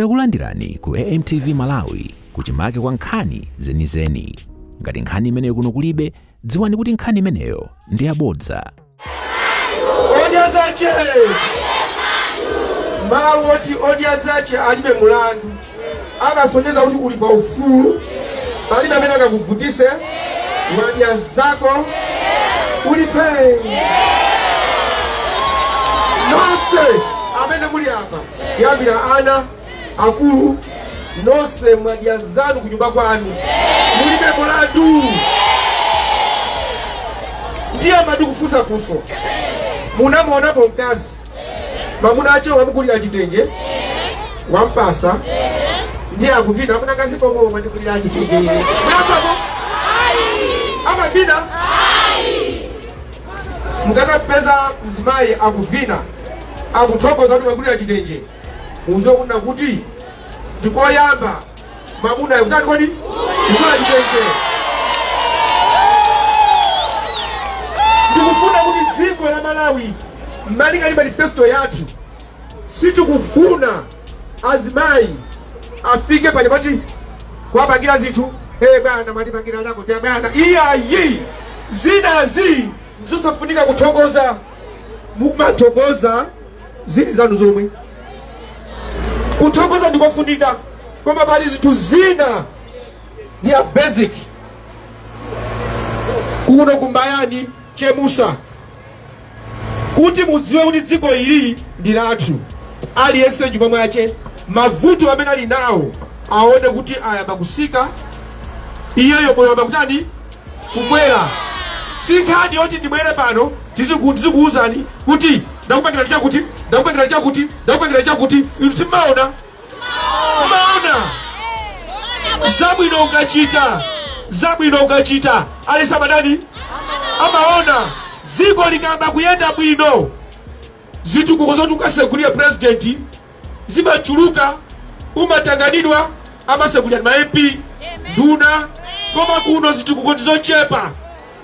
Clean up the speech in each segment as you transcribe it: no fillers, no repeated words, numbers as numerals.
Takulandirani ku AMTV Malawi kuchimake kwa nkhani zenizeni. Ngati nkhani imeneyo kuno kulibe, dziwani kuti nkhani imeneyo ndi yabodza. Odiazache! Mawu oti odiazache alibe mulandu. Akasonyeza kuti uli pa ufulu. Palibe amene akakuvutise. Wadia zako ulipe. Nonse amene muli apa kuyambira ana akulu nonse mwadia zanu kunyumba kwanu mulibe mulandu. Ndiye amadi kufusa fuso. Munamuonapo mkazi mamuna acho wamukulira chitenje wampasa ndiye akuvina amuna kazi pomwe wamukulira chitenje mwapapo amavina mukaza peza mzimayi akuvina akuthokoza kuti wamukulira chitenje uzokuna kuti ndikoyamba mamuna yakutani kodi kukulira chitenje. Ndikufuna kuti dziko la Malawi malinga ndi manifesto yathu sitikufuna azimayi afike pachapati kuwapangira zinthu bwana matipangira chako cha bwana iyayi zinazi zosafunika kuthokoza mumathokoza zili zanu zomwe kuthokoza ndikofunika koma pali zinthu zina ya basic kuno kumbayani chemusa kuti mudziwe kuti dziko ili ndi lathu. Aliyense nyumba mwache mavuto amene ali nawo aone kuti ayamba kusika iyeyo moyo yamba kutani kubwera. Sinkhani yoti ndibwere pano tizikuwuzani kuti ndakupangira chakuti ndakupangira chakuti ndakupangira chakuti inu simaona zabwino ukachita ali samadani amaona. Ziko likamba kuyenda bwino zitukuko zoti ukasekulira president zimachuluka umatanganidwa amasekulira ma MP nduna koma kuno zitukuko ndizochepa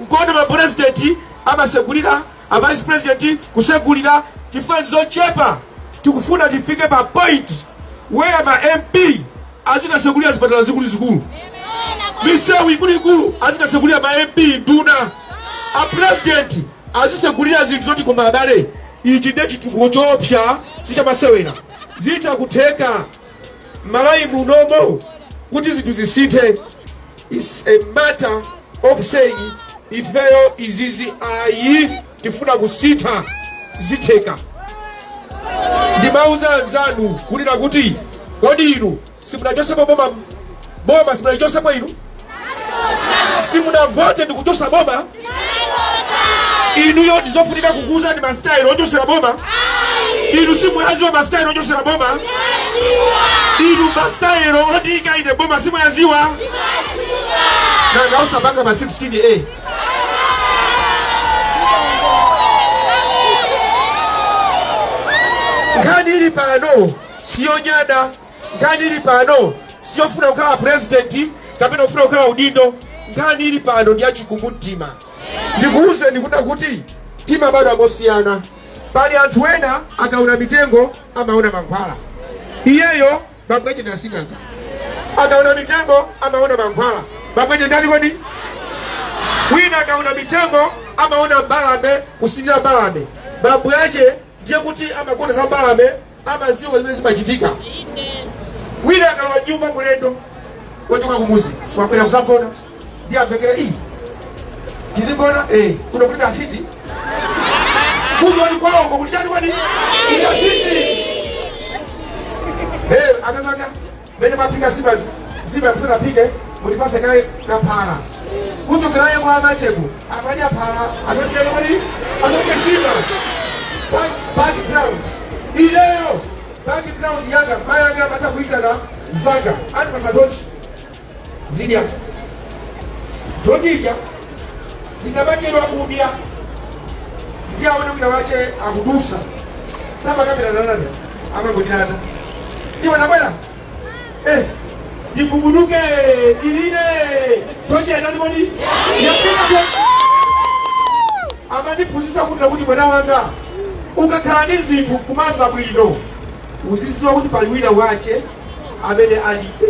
nkono ma president amasekulira a vice president kusekulira chifukwa ndizochepa. Tikufuna tifike pa point where ma MP azikasekulira zipatala zikulu misewu ikulu azikasekulira ma MP nduna a president azisekulira zinthu zoti koma abale ichi ndi chitukuko choopsa sichamasewera zita kutheka Malawi munomo kuti zinthu zisinthe. Is a matter of saying ifeyo izizi ayi tifuna kusintha zitheka. Ndimauza anzanu kunena kuti kodi inu simunachosepo boma simunachosepo inu simunavote ndikuchosa boma inuyo ndizofunika kukuza ni mastailo ochosera boma inu simuyaziwa mastailo ochosera boma inu mastailo odika ine boma simuyaziwa nanga osabanga ma 16A ngani ili pano siyo nyada ngani ili pano siyo funa ukawa presidenti kapena ufuna ukawa udindo ngani ili pano ndi achikungu mtima. Ndikuuze ndikuta kuti tima bado amosiyana. Pali anthu ena akaona mitengo amaona mankhwala. Iyeyo babweje ndasinganga. Akaona mitengo amaona mankhwala. Babweje ndani kodi? Wina akaona mitengo amaona mbalame kusinira mbalame. Babweje ndiye kuti amakona za mbalame amaziwa zimene zimachitika. Wina akaona nyumba kulendo wachoka kumuzi wakwera kusagona ndiye apekera iyi kizingona kuna kulika afiti kuzo wani kwao kwa kulijani wani ina afiti akazanga mene mapika siba kusana pike mulipase kae na para kucho kiraye kwa amachegu amania para asotike wani asotike siba background ileo background yanga mayanga mata kuita na mzanga ati masadochi zidia totija ndinabake lwa kudia ndia wana kuna wache akudusa saba kabila nanane ama kudinata iwa nakwela nikubuduke iline tochi ya nani mwani yapina kwa ama nipuzisa kuna kuti mwana wanga ukakanizi tukumanza bwino uzisiwa kuti paliwina wache amene alibe.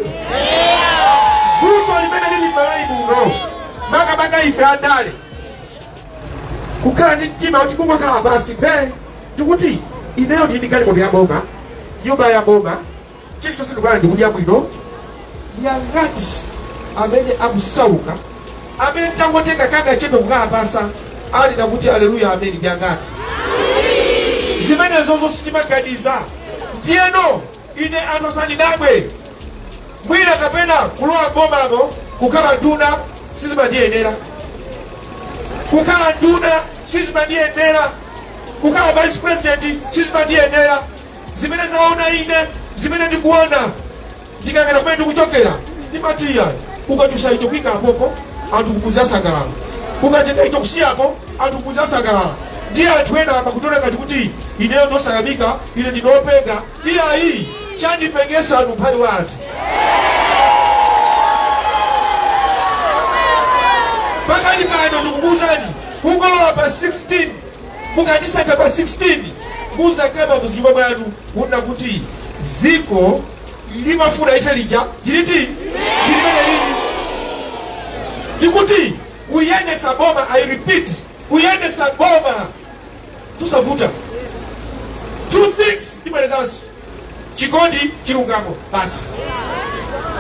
Vuto limene lili m'Malawi muno makamaka ife andale kukhala ndi mtima kuti kungokhala basi phe tikuti ineyo ndindikali kote ya boma nyumba ya boma chilichonse ndikwana ndikudya bwino yangati amene akusauka amene tangotenga kanga chepe kukhala pasa ali nakuti aleluya amene yangati zimenezo zositimaganiza ndiyeno ine anosanidabwe mwina kapena kulowa bomamo kukhala nduna sizimandiyenera kukhala nduna sizimandiyenera kukhala vice president sizimandiyenera zimene zaona ine zimene ndikuona ndikangana kumene ndikuchokera ndimatiya ukatusa icho kwika apoko anthu kukuzasangalala ukatenga icho kusiyako anthu kukuzasangalala ndiye anthu ena amakutola ngati kuti ineyo ndosayamika ine ndinopenga iyayi chandipengesa anu mphali wa anthu pakati pano ndikukuzani kungolowa pa 16 mukandisaka pa 16 muzakamba muzima mwanu kuna kuti ziko limafuna ife lija liliti lilimene lili ndikuti kuyendesa boma I repeat kuyendesa boma tusavuta 2 things ndibwerezanso chikondi chilungamo basi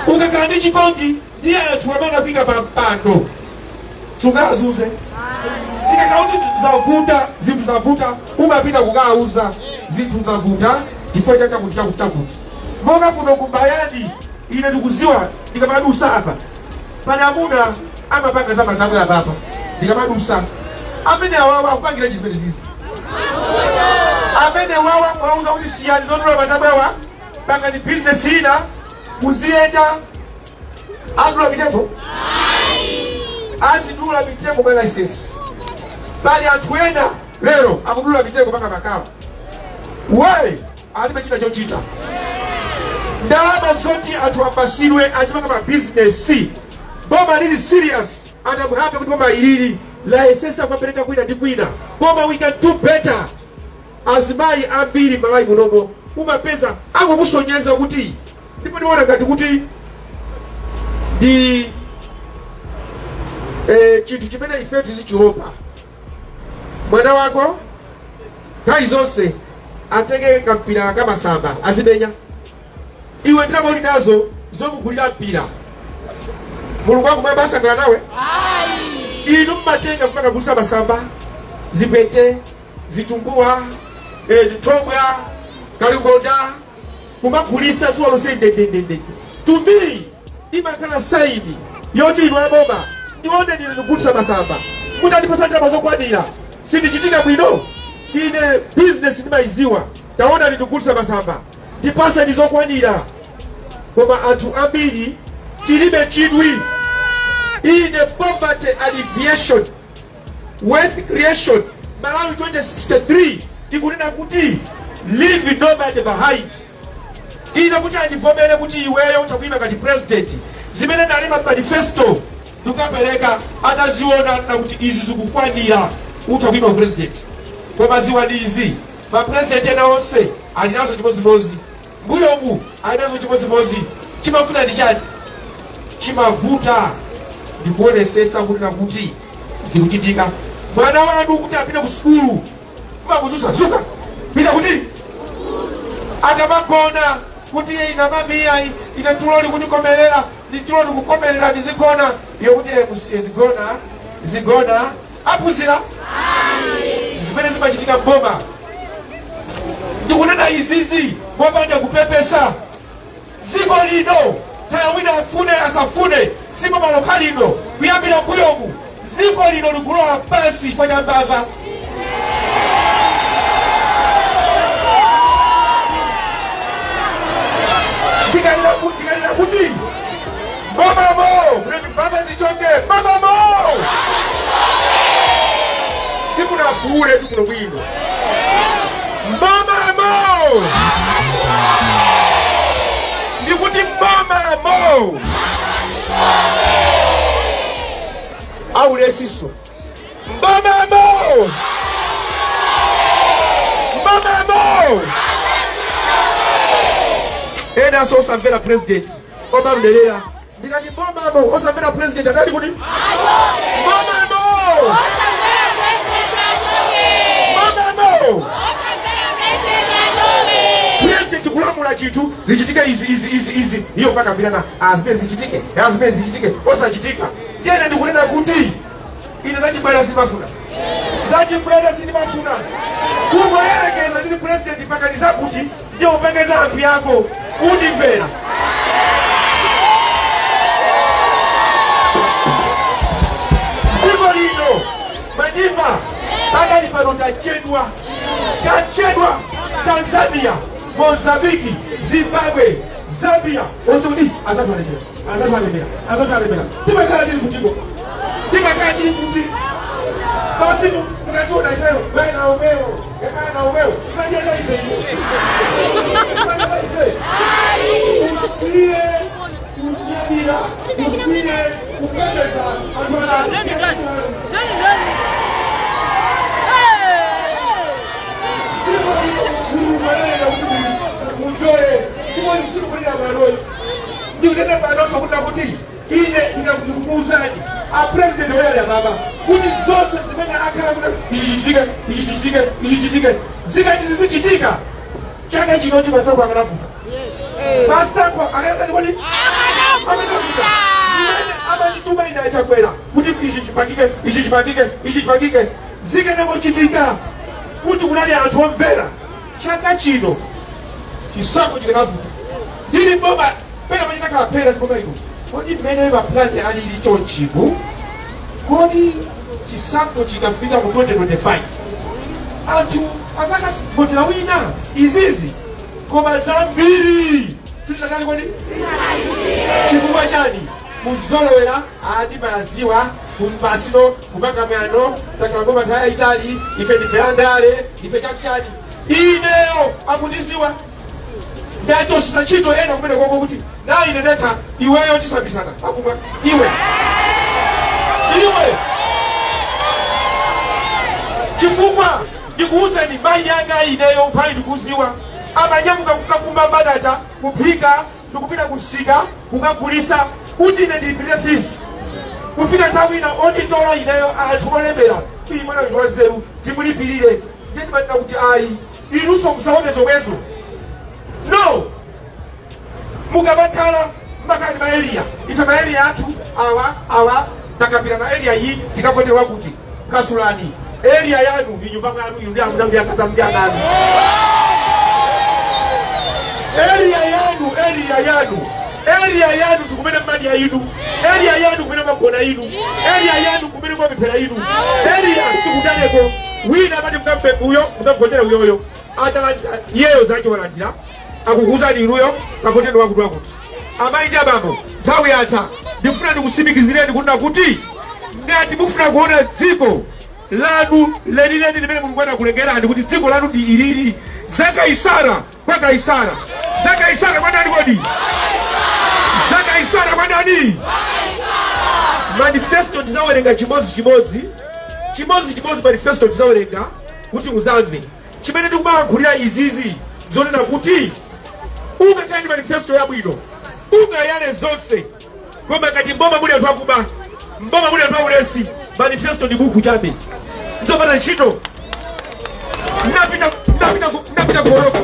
ukakhala ndi chikondi ndiye anthu amene apika pa mpando sungazuze sikakauti zavuta zinthu zavuta umapita kukauza zinthu zavuta chifukwa chakakuti monga kuno kumbayani ine ndikuziwa ndikamadusa apa pali amuna amapanga za mazabwe ya baba ndikamadusa amene awawa akupangira chizimenezisi amene wawa mwauza kuti siyani zondola mazabwewa panga ni business ina muziyenda azula mitengo azidula mitengo kwa license bali anthu ena lero akudula mitengo panga makawa we alibe china chochita ndalama zoti anthu ambasidwe azimanga ma business boma lili serious anamuhape kuti boma ilili license akupereka kwina ndi kwina koma we can do better azimayi ambiri Malawi munomo umapeza akukusonyeza kuti ndipo ndiona ngati kuti ndi chinthu chimene ife tizichiopa mwana wako nthawi zonse atenge kampira kamasamba azimenya iwe ndalama uli nazo zomugulira mpira mulungu wako mwamba asangala nawe inu mmatenga kupaka kulisa masamba zipete zitumbuwa thobwa kalungonda kumagulisa zuwa lose ndendendende tumbi imakhala saini yoti inu aboma ndione ndine ndikugulisa masamba mutandipasa ndalama zokwanira sindichitika bwino ine business ndimaiziwa taona ndikugulisa masamba ndipasa ndizokwanira koma anthu ambiri tilibe chidwi ine poverty alleviation wealth creation Malawi 2063 ikunena kuti leave nobody behind ina kuti andivomere kuti iweyo utakuima ngati president zimene ndalima manifesto ndikapereka ataziona na kuti izi zikukwanira utakuima president koma ziwadi izi ma president ena onse alinazo chimozimozi mbuyomu alinazo chimozimozi chimafuna ndi chani chimavuta ndikuonesesa kuti nakuti zikuchitika mwana wanu kuti apite ku sukulu kumakuzusa zuka pita kuti akamagona kuti ina mamiya ina tuloli kunikomelera ni tuloli kukomelera ndizigona iyo kuti musiye zigona apuzira zimene zimachitika mboma ndikunena izizi mopanda kupepesa ziko lino kaya wina afune asafune ziko maloka lino kuyambira kuyomu ziko lino likulowa pansi fanya mbava tikalina kuti mamamo kuleti mbava zichoke mamamo siku nafuule tu kuno bwino mamamo ndikuti mamamo aulesiso mamamo mamamo ena aso osamvera president oba mdelera ndikati mbomamo osamvera president atali kuti mbomamo president kulamula chinthu zichitike izi iyo mpaka mbirana azimene zichitike osachitika. Tiyene ndikunena kuti ine zachibwera simafuna kumoyerekeza ndili president mpaka ndizakuti ndiye upengeza ambi yako undimvera. Ziko lino Manyimba akali pano tachedwa Tanzania, Mozambiki, Zimbabwe, Zambia osudi azatwalemera timakala tili kutiko basi tunachona ifeo na umeo tunajenda ifeo usiye kunyamira usiye kupendeza atwala ile inakukuzaji a president wale baba kuti zose zimenya akala ijitika zichitika chaka chinochi masako akanafuta masako akanafuta kwani amanafuta amachituma inacha kwera kuti ichichipangike zikanangochitika kuti kunali anthu omvera chaka chino chisako chikanafuta ndili boba pena pachitaka pera ndikoba iko kodi pene maplani alili chonchiku kodi chisankho chikafika mu 2025 anthu asaka votera wina izizi koma zambiri sizakali kodi chifukwa chani muzolowera adi maziwa kumbasino kupanga myano takalagoma taya itali ife ndife andale ife chani ineyo akundisiwa ndato sachito ena kumene koko kuti na ine ndeka iweyo tisambisana akumwa iwe chifukwa ndikuuzeni mai yanga ineyo uphali ndikuziwa amanyamuka kukafumba mbadata kuphika ndikupita kusika kukagulisa kuti ine ndilipire fees kufika nthawi ina onditola ineyo anthu olemera iyi mwana wino wanzeru timulipirire ndeni manena kuti ayi inunso musaone zomwezo no mukabatala makani maeria ife maeria athu awa takapira na area hii tikakoterwa kuti kasulani area yanu ni nyumba mwanu inu ndiya mudambi akaza mjana area yanu tukumena mani ya inu area yanu kumena makona inu area yanu kumena mwamipera inu area sikudaneko wina mani mkampe uyo mkamkotera uyoyo ata yeyo zake walandira akukuza ni iruyo kakotera wakudwa kuti amaita bambo tawi ata ndifuna ndikusimikizireni kuna kuti ngati mufuna kuona dziko lanu lenileni limene Mulungu anakulengerani kuti dziko lanu ndi ilili zakaisara kwa kaisara zakaisara kwa nani kodi zakaisara kwa nani manifesto tizawerenga chimozi manifesto tizawerenga kuti muzamve chimene tikumalankhulira izizi zonena kuti ukakani manifesto yabwino ungayale zonse koma kati mboma muli anthu akuba mboma muli anthu aulesi manifesto ndi buku chabe nzopata ntchito ndapita kuhoroko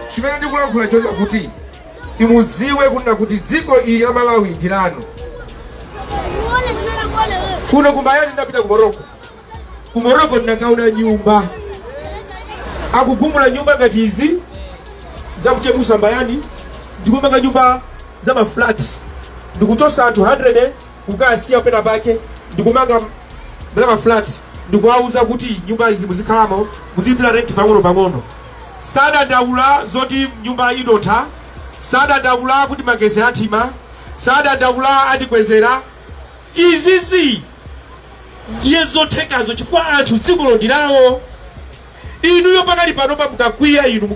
chimene ndikulankhula chonena kuti imudziwe kunena kuti dziko ili la Malawi ndi lanu. Kuno kumbayani ndapita ku Morocco ndinakaona nyumba akugumula nyumba ngati izi za mchemusa mbayani ndikumanga nyumba za maflat ndikuchosa anthu 100 kukasiya pena pake ndikumanga za maflat ndikuwauza kuti nyumba izi muzikhalamo muzilipira rent pang'ono. Sadandaula zoti nyumba idotha, sadandaula kuti magesi athima, sadandaula atikwezera. Izizi ndiye zothekazo chifukwa anthu dziko londirawo. Inuyo pakali panopa mukakwiya, inu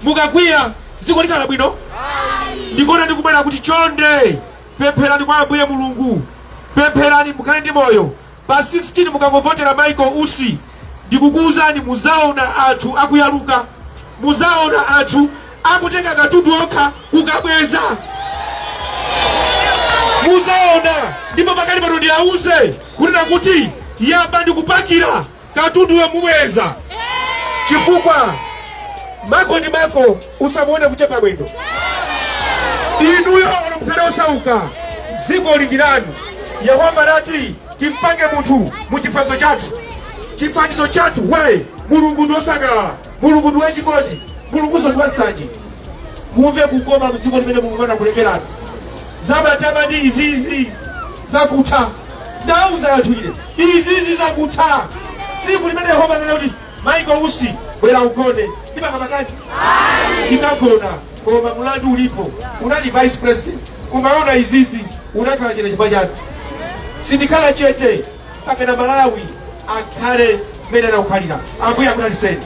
mukakwiya dziko likhala bwino. Ndikona ndikubwera kuti chonde pempherani kwa Ambuye Mulungu, pempherani mukhale ndi moyo. Pa 16 mukangovotera Michael Usi, ndikukuwuzani muzaona anthu akuyaluka, muzaona anthu akutenga katundu okha kukabweza, muzaona. Ndipo pakali pano ndiyauze kunena kuti yamba ndikupakira katundu we mubweza, chifukwa mako ndi mako usamuone kuchepa mwendo. Inuyo mukhale osauka, dziko lindilani. Yehova nati timpange munthu mu chifanizo chathu. Wayi Mulungu ndi wosangalala, Mulungu ndi wachikondi, Mulungu ndi wansanje. Mumve kukoma mdziko limene mukufuna kulekerana. Zamatama izizi zakutha. Ndauza anthu ine izizi zakutha. Siku limene Yehova anati Michael Usi bwera ugone, ndimakamakaji ndikagona, koma mulandu ulipo. Unali vice president, umaona izizi unakhala china chifukwa chani. Sindikhala chete pakena Malawi akhale mmene anakukhalira. Ambuye akudaliseni.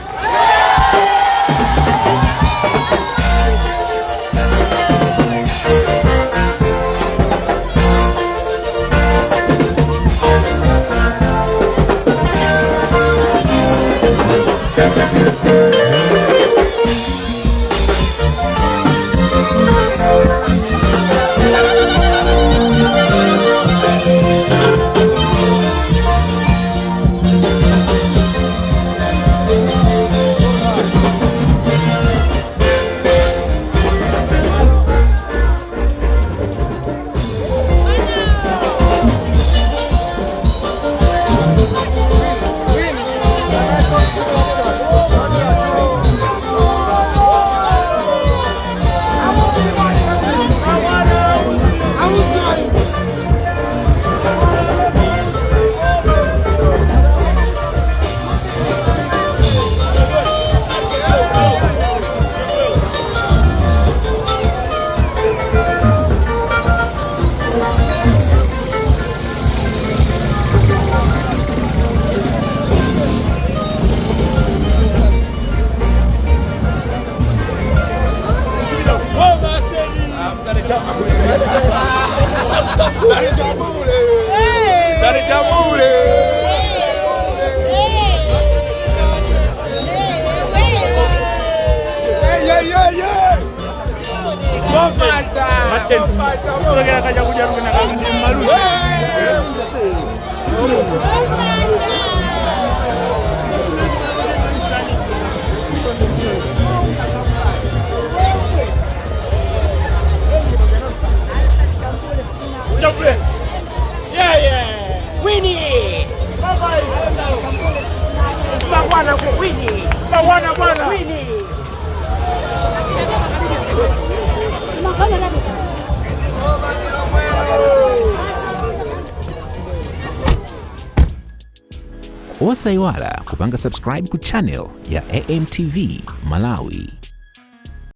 Osaiwala kupanga subscribe ku channel ya AMTV Malawi.